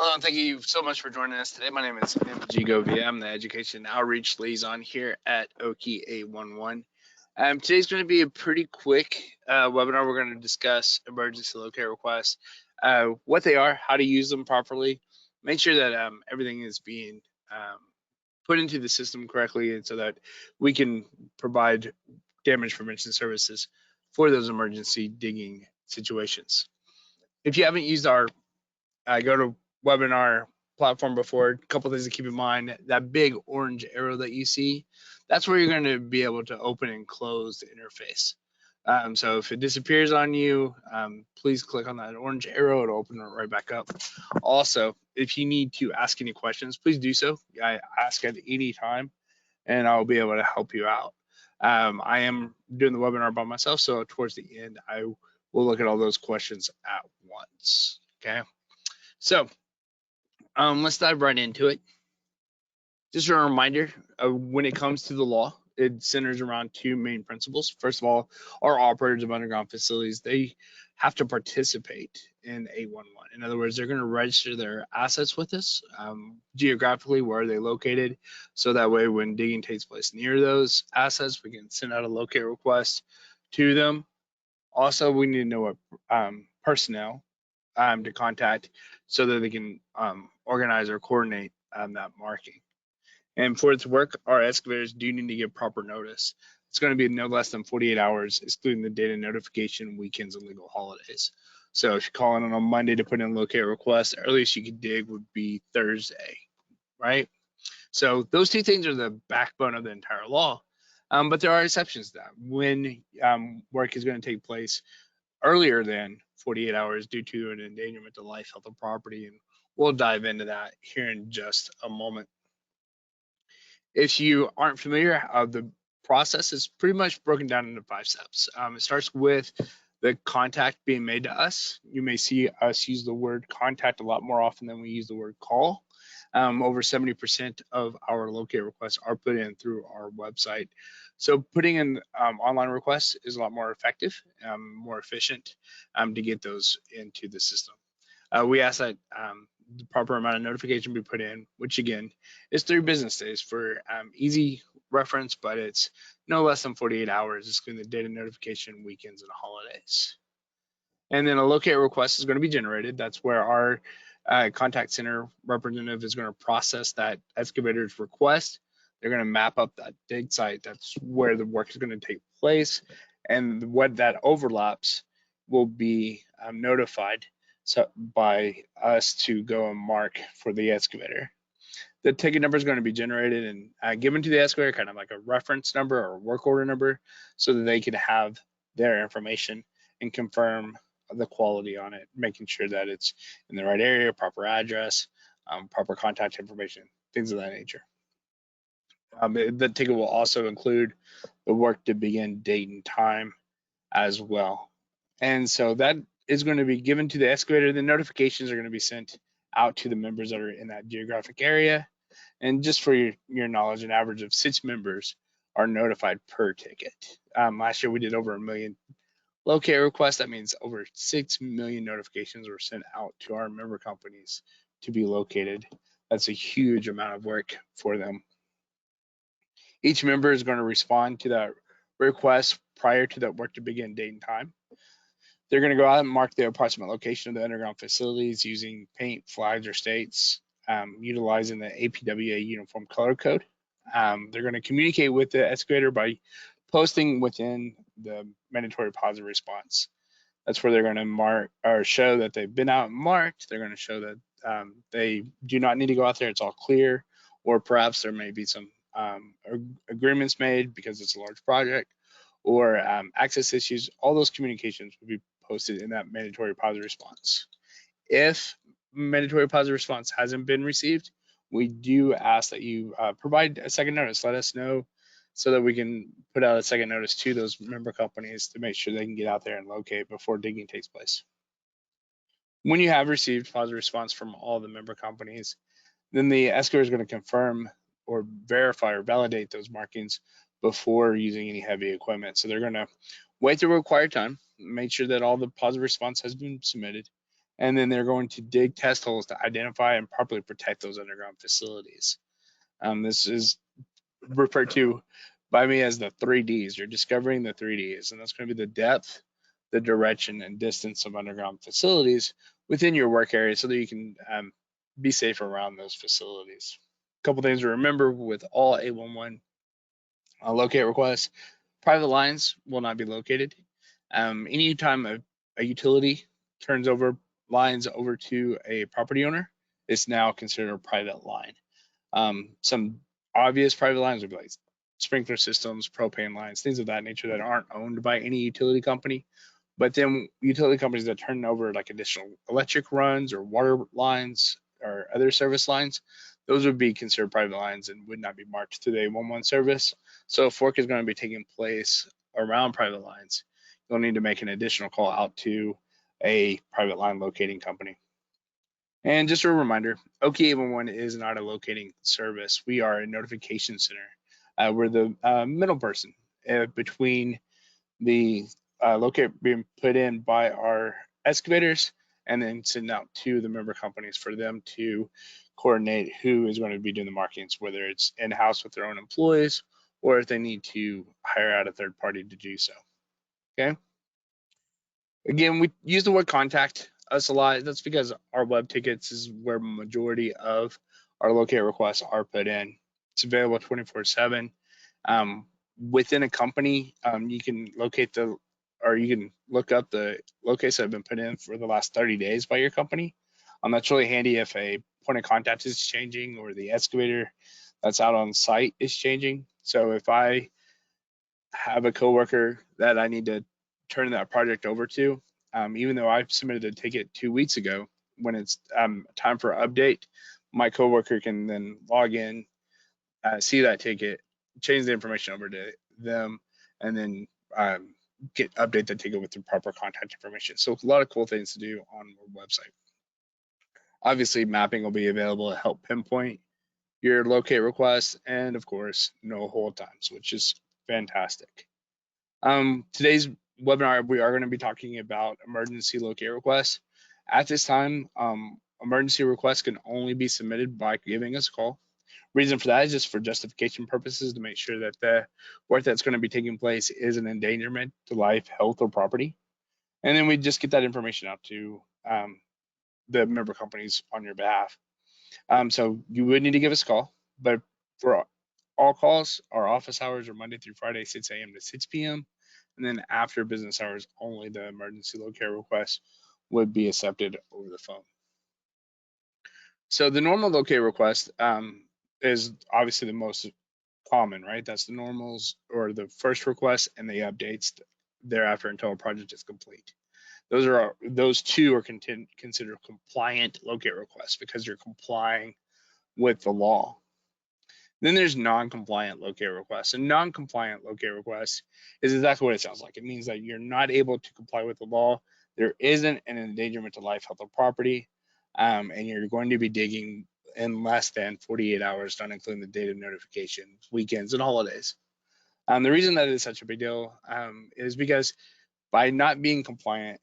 Hello, and thank you so much for joining us today. My name is MG Govia. I'm the Education Outreach Liaison here at Oki A11. Today's going to be a pretty quick webinar. We're going to discuss emergency locate requests, what they are, how to use them properly, make sure that everything is being put into the system correctly, and so that we can provide damage prevention services for those emergency digging situations. If you haven't used our go to webinar platform before, a couple things to keep in mind. That big orange arrow that you see, that's where you're going to be able to open and close the interface. So if it disappears on you, please click on that orange arrow. It'll open it right back up. Also, if you need to ask any questions, please do so. I ask at any time, and I'll be able to help you out. I am doing the webinar by myself, so towards the end, I will look at all those questions at once. Okay. So let's dive right into it. Just a reminder, when it comes to the law, it centers around two main principles. First of all, our operators of underground facilities, they have to participate in A11. In other words, they're going to register their assets with us, geographically, where are they located, so that way when digging takes place near those assets, we can send out a locate request to them. Also, we need to know what personnel to contact so that they can organize or coordinate that marking. And for it to work, our excavators do need to give proper notice. It's going to be no less than 48 hours, excluding the data notification, weekends, and legal holidays. So if you call in on a Monday to put in a locate request, the earliest you could dig would be Thursday, right? So those two things are the backbone of the entire law. But there are exceptions to that. When work is going to take place earlier than 48 hours due to an endangerment to life, health, or property. And we'll dive into that here in just a moment. If you aren't familiar, the process is pretty much broken down into 5 steps. It starts with the contact being made to us. You may see us use the word contact a lot more often than we use the word call. Over 70% of our locate requests are put in through our website. So putting in online requests is a lot more effective, more efficient to get those into the system. We ask that the proper amount of notification be put in, which again is 3 business days for easy reference, but it's no less than 48 hours, excluding the data notification, weekends, and holidays. And then a locate request is going to be generated. That's where our contact center representative is going to process that excavator's request. They're going to map up that dig site. That's where the work is going to take place. And what that overlaps will be notified by us to go and mark for the excavator. The ticket number is going to be generated and given to the excavator, kind of like a reference number or a work order number, so that they can have their information and confirm the quality on it, making sure that it's in the right area, proper address, proper contact information, things of that nature. The ticket will also include the work to begin date and time as well. And so that is going to be given to the excavator. The notifications are going to be sent out to the members that are in that geographic area. And just for your knowledge, an average of 6 members are notified per ticket. Last year we did over 1 million locate requests. That means over 6 million notifications were sent out to our member companies to be located. That's a huge amount of work for them. Each member is going to respond to that request prior to that work to begin date and time. They're going to go out and mark the approximate location of the underground facilities using paint, flags, or states, utilizing the APWA uniform color code. They're going to communicate with the excavator by posting within the mandatory positive response. That's where they're going to mark or show that they've been out and marked. They're going to show that they do not need to go out there. It's all clear, or perhaps there may be some agreements made because it's a large project, or access issues. All those communications will be posted in that mandatory positive response. If mandatory positive response hasn't been received, we do ask that you provide a second notice. Let us know so that we can put out a second notice to those member companies to make sure they can get out there and locate before digging takes place. When you have received positive response from all the member companies, then the excavator is going to confirm or verify or validate those markings before using any heavy equipment. So they're going to wait the required time, make sure that all the positive response has been submitted, and then they're going to dig test holes to identify and properly protect those underground facilities. This is referred to by me as the 3Ds. You're discovering the 3Ds, and that's going to be the depth, the direction, and distance of underground facilities within your work area so that you can be safe around those facilities. A couple things to remember with all 811 locate requests: private lines will not be located. Anytime a utility turns over lines over to a property owner, it's now considered a private line. Some obvious private lines would be like sprinkler systems, propane lines, things of that nature that aren't owned by any utility company. But then utility companies that turn over like additional electric runs or water lines or other service lines, those would be considered private lines and would not be marked through the 811 service. So if work is going to be taking place around private lines, you'll need to make an additional call out to a private line locating company. And just a reminder, OK811 is not a locating service. We are a notification center. We're the middle person between the locate being put in by our excavators and then sent out to the member companies for them to coordinate who is going to be doing the markings, whether it's in-house with their own employees or if they need to hire out a third party to do so. Okay. Again, we use the word contact us a lot. That's because our web tickets is where majority of our locate requests are put in. It's available 24/7. Within a company, you can locate or you can look up the locates that have been put in for the last 30 days by your company. That's really handy if a point of contact is changing or the excavator that's out on site is changing. So if I have a coworker that I need to turn that project over to, even though I submitted a ticket 2 weeks ago, when it's time for update, my coworker can then log in, see that ticket, change the information over to them, and then update the ticket with the proper contact information. So a lot of cool things to do on our website. Obviously, mapping will be available to help pinpoint your locate requests, and of course, no hold times, which is fantastic. Today's webinar, we are going to be talking about emergency locate requests. At this time, emergency requests can only be submitted by giving us a call. Reason for that is just for justification purposes to make sure that the work that's going to be taking place is an endangerment to life, health, or property. And then we just get that information out to the member companies on your behalf. So you would need to give us a call, but for all calls, our office hours are Monday through Friday, 6 a.m. to 6 p.m. And then after business hours, only the emergency locate request would be accepted over the phone. So the normal locate request is obviously the most common, right? That's the normals or the first request and the updates thereafter until a project is complete. Those two are considered compliant locate requests because you're complying with the law. Then there's non-compliant locate requests. And non-compliant locate requests is exactly what it sounds like. It means that you're not able to comply with the law. There isn't an endangerment to life, health, or property, and you're going to be digging in less than 48 hours, not including the date of notification, weekends, and holidays. The reason that is such a big deal is because by not being compliant,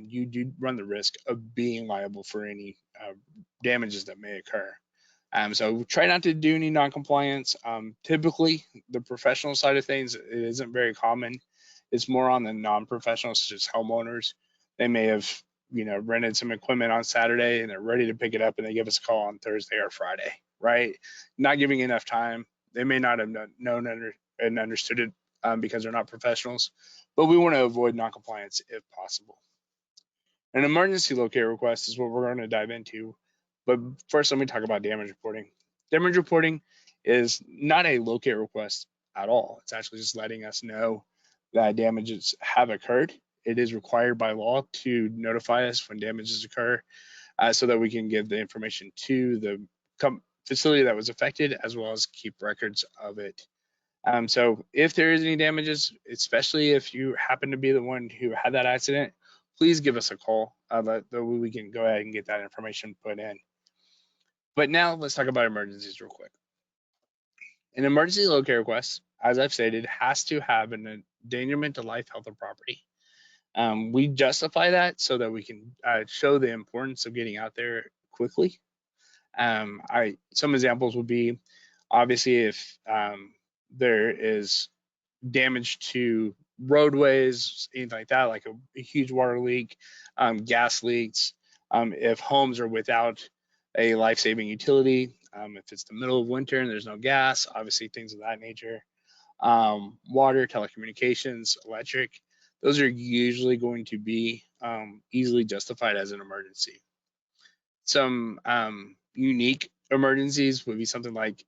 you do run the risk of being liable for any damages that may occur. So try not to do any non-compliance. Typically, the professional side of things, it isn't very common. It's more on the non-professional, such as homeowners. They may have, rented some equipment on Saturday and they're ready to pick it up and they give us a call on Thursday or Friday, right? Not giving enough time. They may not have known and understood it because they're not professionals, but we want to avoid non-compliance if possible. An emergency locate request is what we're going to dive into. But first, let me talk about damage reporting. Damage reporting is not a locate request at all. It's actually just letting us know that damages have occurred. It is required by law to notify us when damages occur so that we can give the information to the facility that was affected as well as keep records of it. So if there is any damages, especially if you happen to be the one who had that accident, please give us a call. That way we can go ahead and get that information put in. But now let's talk about emergencies real quick. An emergency locate request, as I've stated, has to have an endangerment to life, health, or property. We justify that so that we can show the importance of getting out there quickly. Some examples would be obviously if there is damage to roadways, anything like that, like a huge water leak, gas leaks, if homes are without a life-saving utility, if it's the middle of winter and there's no gas, obviously things of that nature. Water, telecommunications, electric, those are usually going to be easily justified as an emergency. Some unique emergencies would be something like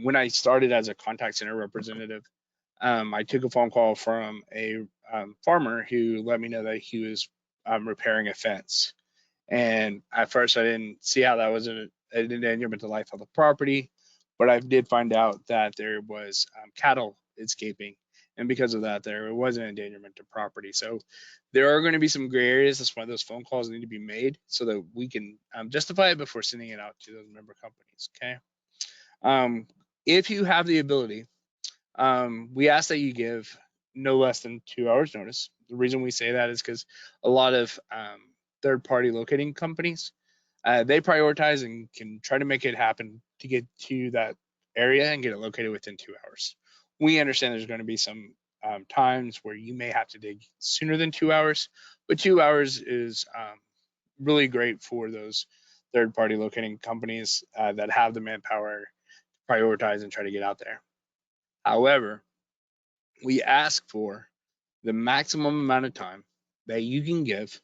when I started as a contact center representative, I took a phone call from a farmer who let me know that he was repairing a fence. And at first, I didn't see how that was an endangerment to life of the property, but I did find out that there was cattle escaping, and because of that, there was an endangerment to property. So there are going to be some gray areas. That's why those phone calls need to be made so that we can justify it before sending it out to those member companies. Okay. Um, if you have the ability, we ask that you give no less than 2 hours notice. The reason we say that is because a lot of third-party locating companies, they prioritize and can try to make it happen to get to that area and get it located within 2 hours. We understand there's going to be some times where you may have to dig sooner than 2 hours, but 2 hours is really great for those third-party locating companies that have the manpower to prioritize and try to get out there. However, we ask for the maximum amount of time that you can give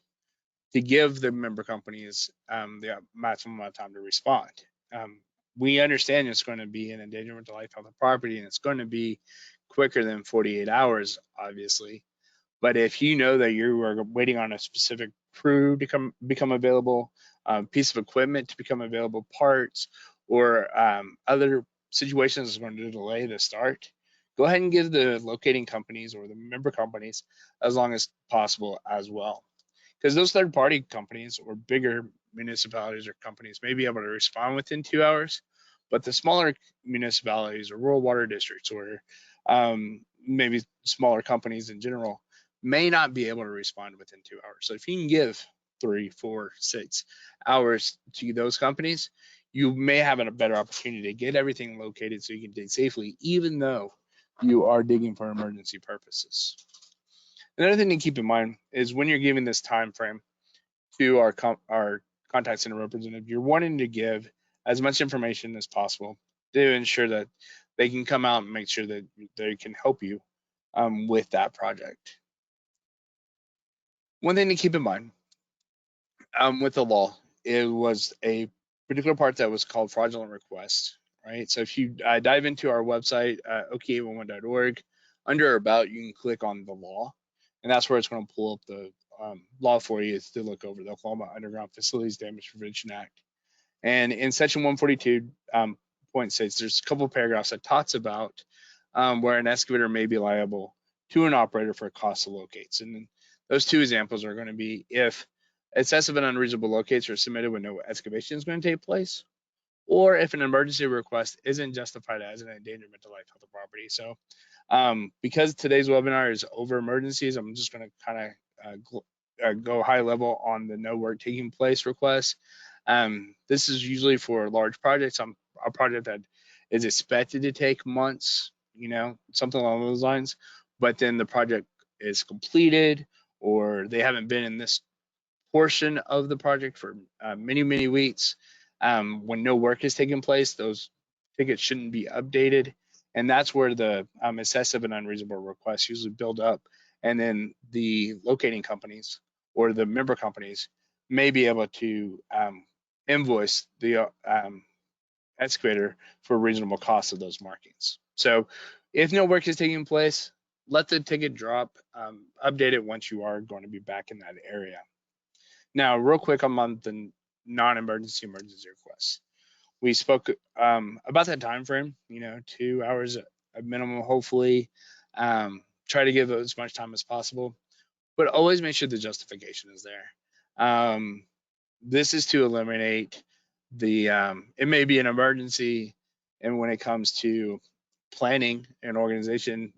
to give the member companies the maximum amount of time to respond. Um, we understand it's going to be an endangerment to life, health, and property, and it's going to be quicker than 48 hours, obviously. But if you know that you are waiting on a specific crew to become available, piece of equipment to become available, parts, or other situations that's going to delay the start, go ahead and give the locating companies or the member companies as long as possible as well. Because those third party companies or bigger municipalities or companies may be able to respond within 2 hours, but the smaller municipalities or rural water districts or maybe smaller companies in general may not be able to respond within 2 hours. So if you can give 3, 4, 6 hours to those companies, you may have a better opportunity to get everything located so you can dig safely, even though you are digging for emergency purposes. Another thing to keep in mind is when you're giving this time frame to our contact center representative, you're wanting to give as much information as possible to ensure that they can come out and make sure that they can help you with that project. One thing to keep in mind with the law, it was a particular part that was called fraudulent requests, right? So if you dive into our website, ok811.org, under About, you can click on the law, and that's where it's going to pull up the law for you to look over, the Oklahoma Underground Facilities Damage Prevention Act. And in section 142, point 6, there's a couple of paragraphs that talks about where an excavator may be liable to an operator for a cost to locate. And those two examples are going to be if excessive and unreasonable locates are submitted when no excavation is going to take place, or if an emergency request isn't justified as an endangerment to life, health, or property. So because today's webinar is over emergencies, I'm just going to kind of go high level on the no work taking place request. This is usually for large projects. A project that is expected to take months, something along those lines, but then the project is completed or they haven't been in this portion of the project for many, many weeks. When no work is taking place, those tickets shouldn't be updated. And that's where the excessive and unreasonable requests usually build up. And then the locating companies or the member companies may be able to invoice the excavator for a reasonable cost of those markings. So if no work is taking place, let the ticket drop, update it once you are going to be back in that area. Now, real quick on the non-emergency emergency requests. We spoke about that time frame, 2 hours at minimum, hopefully. Try to give as much time as possible, but always make sure the justification is there. This is to eliminate it may be an emergency, and when it comes to planning an organization,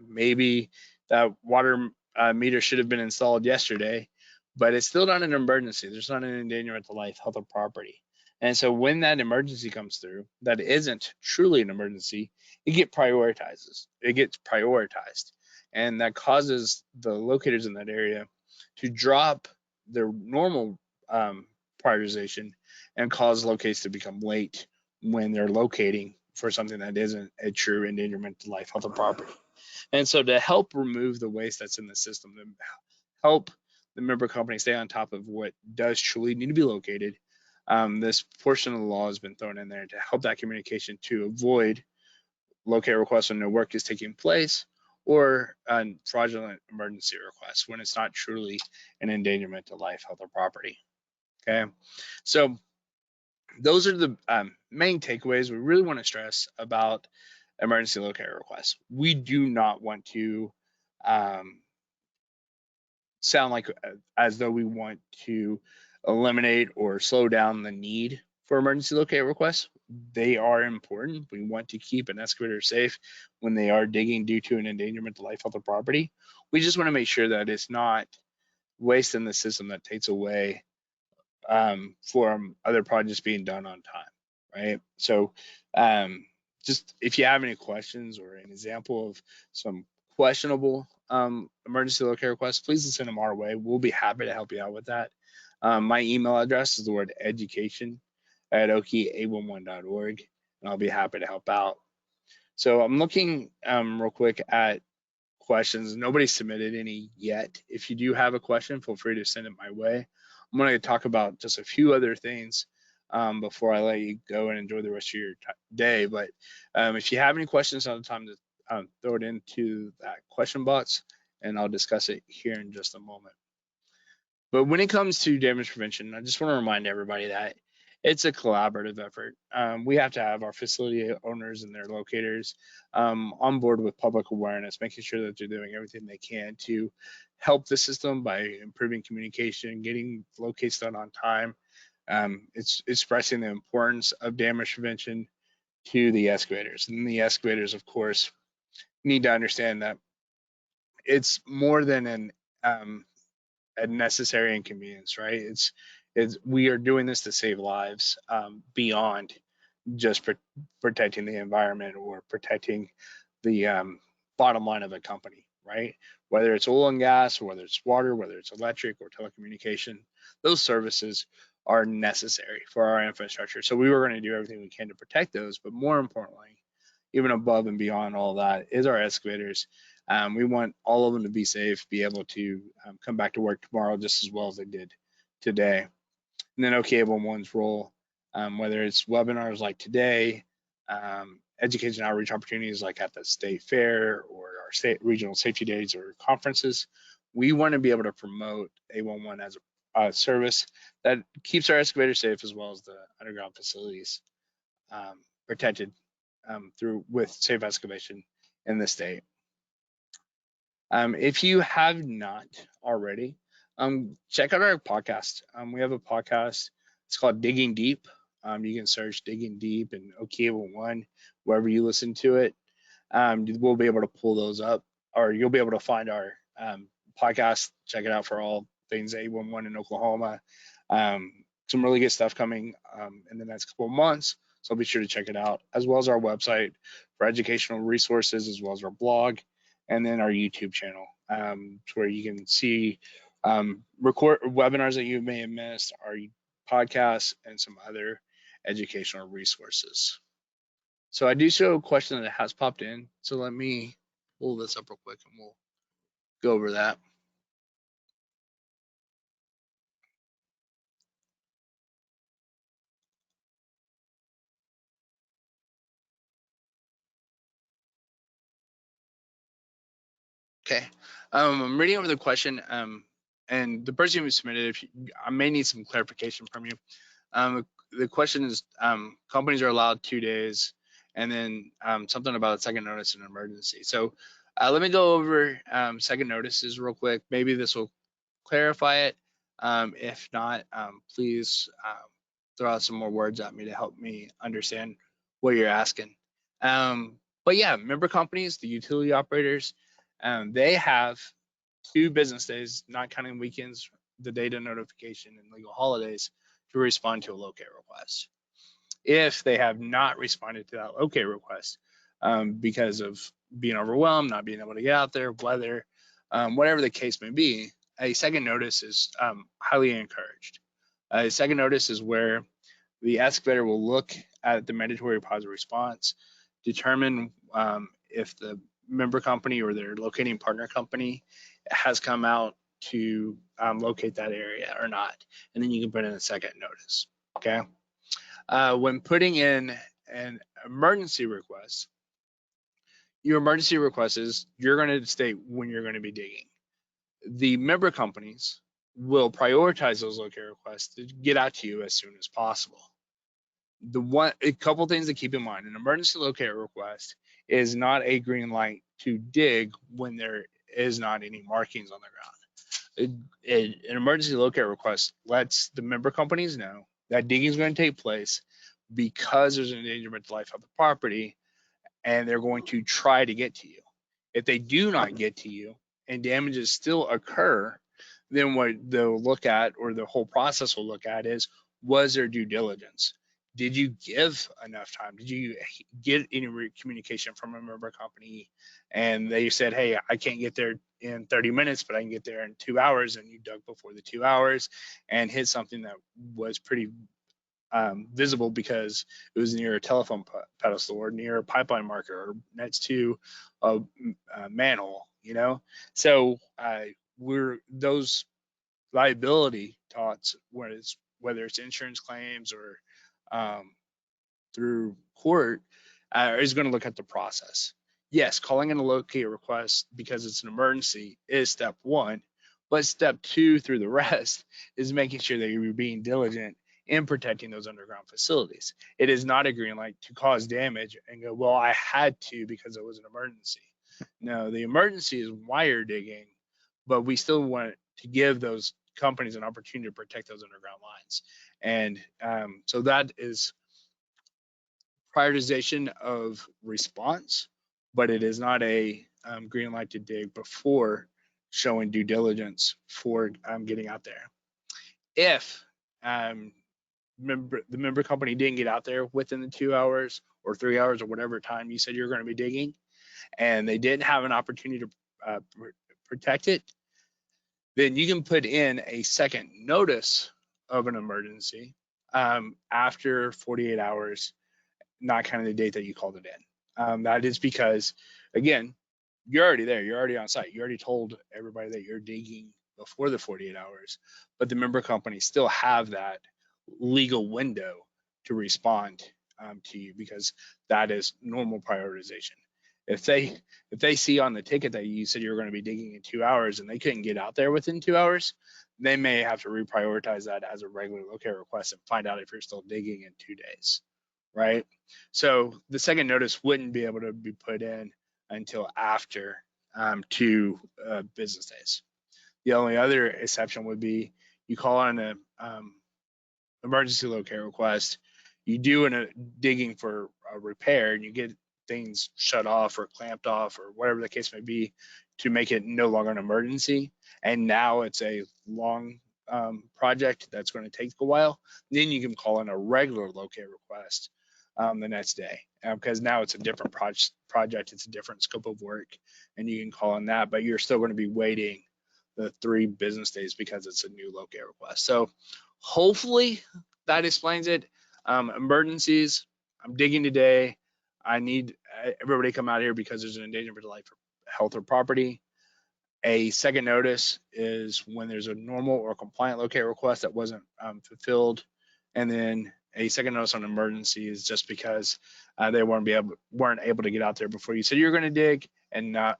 maybe that water meter should have been installed yesterday, but it's still not an emergency. There's not an endangerment to life, health, or property. And so when that emergency comes through, that isn't truly an emergency, it gets prioritized. And that causes the locators in that area to drop their normal prioritization and cause locates to become late when they're locating for something that isn't a true endangerment to life, health, or property. And so to help remove the waste that's in the system, to help the member company stay on top of what does truly need to be located, this portion of the law has been thrown in there to help that communication to avoid locate requests when no work is taking place or fraudulent emergency requests when it's not truly an endangerment to life, health, or property. Okay, so those are the main takeaways we really want to stress about emergency locate requests. We do not want to sound like as though we want to eliminate or slow down the need for emergency locate requests. They are important. We want to keep an excavator safe when they are digging due to an endangerment to life, health, or property. We just want to make sure that it's not waste in the system that takes away from other projects being done on time, right? So just if you have any questions or an example of some questionable emergency locate requests, please send them our way. We'll be happy to help you out with that. My email address is the word education at okia11.org, and I'll be happy to help out. So I'm looking real quick at questions. Nobody submitted any yet. If you do have a question, feel free to send it my way. I'm going to talk about just a few other things before I let you go and enjoy the rest of your day. But if you have any questions, I'll have time to throw it into that question box, and I'll discuss it here in just a moment. But when it comes to damage prevention, I just want to remind everybody that it's a collaborative effort. We have to have our facility owners and their locators on board with public awareness, making sure that they're doing everything they can to help the system by improving communication, getting locates done on time. It's expressing the importance of damage prevention to the excavators. And the excavators, of course, need to understand that it's more than a necessary inconvenience, right? It's we are doing this to save lives beyond just protecting the environment or protecting the bottom line of a company, right? Whether it's oil and gas, or whether it's water, whether it's electric or telecommunication, those services are necessary for our infrastructure. So we were going to do everything we can to protect those, but more importantly, even above and beyond all that, is our excavators. We want all of them to be safe, be able to come back to work tomorrow just as well as they did today. And then OK11's role, whether it's webinars like today, education outreach opportunities like at the state fair or our state regional safety days or conferences, we want to be able to promote A11 as a service that keeps our excavators safe as well as the underground facilities protected through with safe excavation in the state. If you have not already, check out our podcast. We have a podcast. It's called Digging Deep. You can search Digging Deep and OK11 wherever you listen to it. We'll be able to pull those up, or you'll be able to find our podcast. Check it out for all things A11 in Oklahoma. Some really good stuff coming in the next couple of months. So be sure to check it out, as well as our website for educational resources, as well as our blog, and then our YouTube channel, where you can see record webinars that you may have missed, our podcasts, and some other educational resources. So I do show a question that has popped in. So let me pull this up real quick and we'll go over that. Okay, I'm reading over the question, and the person who submitted it, I may need some clarification from you. The question is, companies are allowed 2 days, and then something about second notice and emergency. So let me go over second notices real quick. Maybe this will clarify it. If not, please throw out some more words at me to help me understand what you're asking. But yeah, member companies, the utility operators, they have 2 business days, not counting weekends, the data notification, and legal holidays, to respond to a locate request. If they have not responded to that locate request because of being overwhelmed, not being able to get out there, weather, whatever the case may be, a second notice is highly encouraged. A second notice is where the excavator will look at the mandatory positive response, determine if the member company or their locating partner company has come out to locate that area or not. And then you can put in a second notice, okay? When putting in an emergency request, your emergency request is you're going to state when you're going to be digging. The member companies will prioritize those locate requests to get out to you as soon as possible. A couple things to keep in mind: an emergency locate request is not a green light to dig when there is not any markings on the ground. An emergency locate request lets the member companies know that digging is going to take place because there's an endangerment to life of the property, and they're going to try to get to you. If they do not get to you and damages still occur, then what they'll look at, or the whole process will look at, is was there due diligence? Did you give enough time? Did you get any communication from a member company and they said, hey, I can't get there in 30 minutes, but I can get there in 2 hours, and you dug before the 2 hours and hit something that was pretty visible because it was near a telephone pedestal or near a pipeline marker or next to a manhole, you know? So those liability thoughts, whether it's insurance claims or through court, is going to look at the process. Yes, calling in a locate request because it's an emergency is step one, but step two through the rest is making sure that you're being diligent in protecting those underground facilities. It is not a green light to cause damage and go, well, I had to because it was an emergency. No, the emergency is wire digging, but we still want to give those companies an opportunity to protect those underground lines. And so that is prioritization of response, but it is not a green light to dig before showing due diligence for getting out there. If the member company didn't get out there within the 2 hours or 3 hours or whatever time you said you're going to be digging, and they didn't have an opportunity to protect it, then you can put in a second notice of an emergency after 48 hours, not counting the date that you called it in. That is because, again, you're already there. You're already on site. You already told everybody that you're digging before the 48 hours, but the member companies still have that legal window to respond to you because that is normal prioritization. If they see on the ticket that you said you were going to be digging in 2 hours and they couldn't get out there within 2 hours, they may have to reprioritize that as a regular locate request and find out if you're still digging in 2 days, right? So the second notice wouldn't be able to be put in until after 2 business days. The only other exception would be you call on a emergency locate request, you do a digging for a repair, and you get things shut off or clamped off or whatever the case may be to make it no longer an emergency, and now it's a long project that's going to take a while, then you can call in a regular locate request the next day, because now it's a different project, it's a different scope of work, and you can call on that, but you're still going to be waiting the 3 business days because it's a new locate request. So hopefully that explains it. Emergencies, I'm digging today. I need everybody to come out here because there's an endangerment to life, health, or property. A second notice is when there's a normal or compliant locate request that wasn't fulfilled. And then a second notice on emergency is just because they weren't able to get out there before you said you're going to dig, and not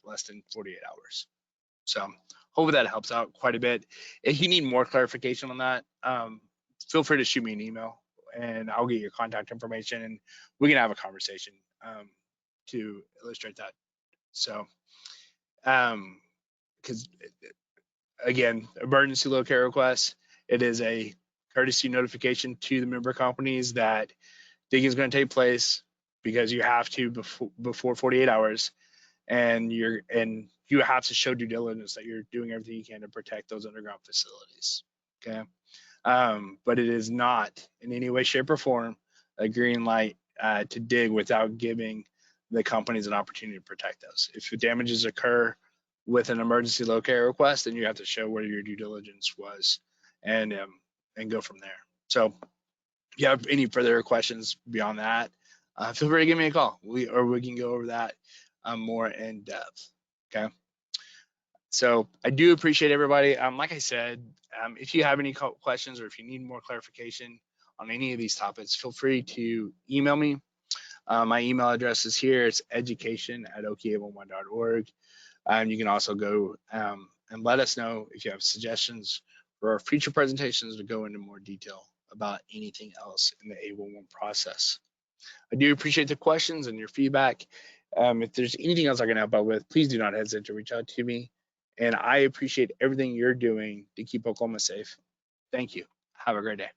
less than 48 hours. So hopefully that helps out quite a bit. If you need more clarification on that, feel free to shoot me an email and I'll get your contact information and we can have a conversation to illustrate that. So, because again, emergency locate request, it is a courtesy notification to the member companies that digging is going to take place because you have to before 48 hours, and you have to show due diligence that you're doing everything you can to protect those underground facilities. Okay. But it is not in any way, shape, or form a green light to dig without giving the companies an opportunity to protect those. If damages occur with an emergency locator request, then you have to show where your due diligence was and go from there. So if you have any further questions beyond that, feel free to give me a call. We can go over that more in depth. Okay. So I do appreciate everybody. Like I said, if you have any questions or if you need more clarification on any of these topics, feel free to email me. My email address is here. It's education@oka11.org. You can also go and let us know if you have suggestions for our future presentations to go into more detail about anything else in the A11 process. I do appreciate the questions and your feedback. If there's anything else I can help out with, please do not hesitate to reach out to me. And I appreciate everything you're doing to keep Oklahoma safe. Thank you. Have a great day.